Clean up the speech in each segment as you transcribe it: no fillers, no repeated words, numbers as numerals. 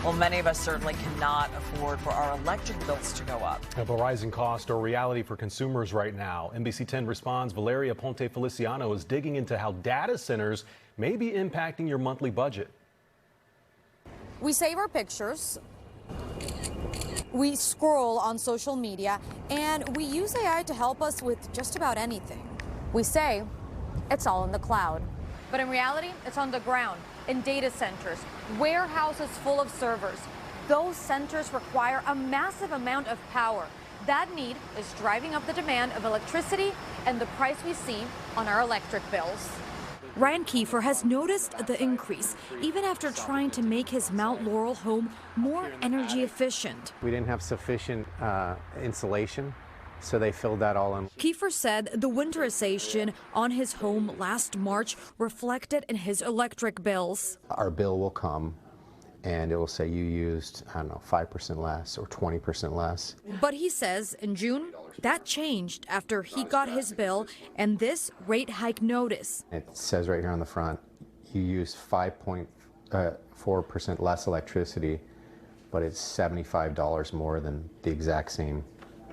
Well, many of us certainly cannot afford for our electric bills to go up. The rising cost or reality for consumers right now. NBC10 Responds' Valeria Aponte-Feliciano is digging into how data centers may be impacting your monthly budget. We save our pictures, we scroll on social media, and we use AI to help us with just about anything. We say it's all in the cloud, but in reality, it's on the ground, in data centers, warehouses full of servers. Those centers require a massive amount of power. That need is driving up the demand of electricity and the price we see on our electric bills. Ryan Kiefer has noticed the increase, even after trying to make his Mount Laurel home more energy efficient. We didn't have sufficient insulation, so they filled that all in. Kiefer said the winterization on his home last March reflected in his electric bills. Our bill will come and it will say you used, 5% less or 20% less. But he says in June, that changed after he got his bill and this rate hike notice. It says right here on the front, you used 5.4% less electricity, but it's $75 more than the exact same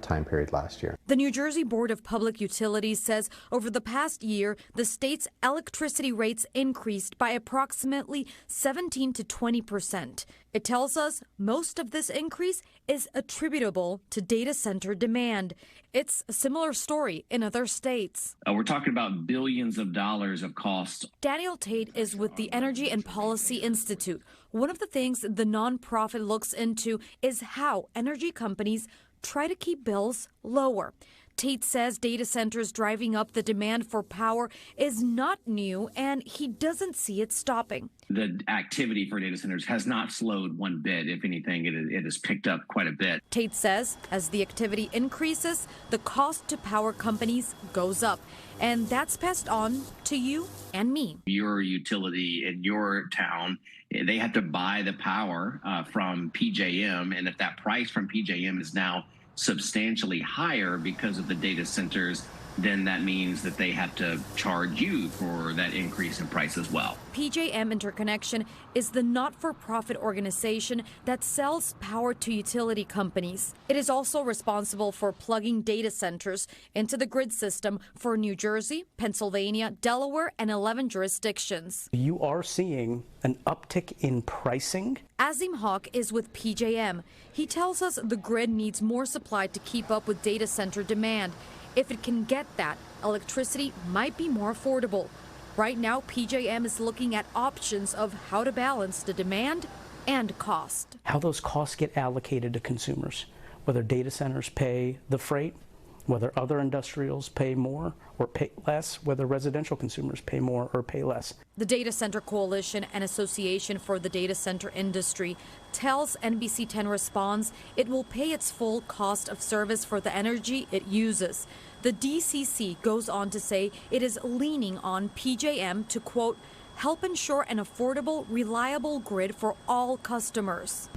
time period last year. The New Jersey Board of Public Utilities says over the past year, the state's electricity rates increased by approximately 17 to 20%. It tells us most of this increase is attributable to data center demand. It's a similar story in other states. We're talking about billions of dollars of costs. Daniel Tate is with the Energy and Policy Institute. One of the things the nonprofit looks into is how energy companies try to keep bills lower. Tate says data centers driving up the demand for power is not new, and he doesn't see it stopping. The activity for data centers has not slowed one bit. If anything, it has picked up quite a bit. Tate says as the activity increases, the cost to power companies goes up, and that's passed on to you and me. Your utility in your town, they have to buy the power from PJM, and if that price from PJM is now substantially higher because of the data centers, then that means that they have to charge you for that increase in price as well. PJM Interconnection is the not-for-profit organization that sells power to utility companies. It is also responsible for plugging data centers into the grid system for New Jersey, Pennsylvania, Delaware, and 11 jurisdictions. You are seeing an uptick in pricing. Azim Hawk is with PJM. He tells us the grid needs more supply to keep up with data center demand. If it can get that, electricity might be more affordable. Right now, PJM is looking at options of how to balance the demand and cost. How those costs get allocated to consumers, whether data centers pay the freight, whether other industrials pay more or pay less, whether residential consumers pay more or pay less. The Data Center Coalition and Association for the Data Center Industry tells NBC10 Responds it will pay its full cost of service for the energy it uses. The DCC goes on to say it is leaning on PJM to, quote, help ensure an affordable, reliable grid for all customers.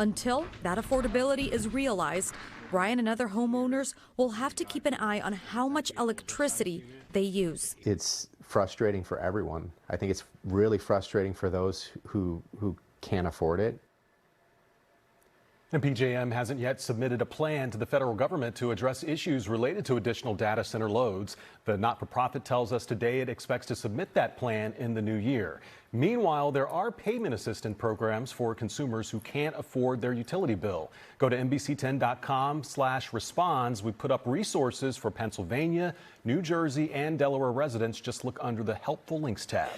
Until that affordability is realized, Brian and other homeowners will have to keep an eye on how much electricity they use. It's frustrating for everyone. I think it's really frustrating for those who can't afford it. And PJM hasn't yet submitted a plan to the federal government to address issues related to additional data center loads. The not-for-profit tells us today it expects to submit that plan in the new year. Meanwhile, there are payment assistance programs for consumers who can't afford their utility bill. Go to NBC10.com/responds. We put up resources for Pennsylvania, New Jersey, and Delaware residents. Just look under the Helpful Links tab.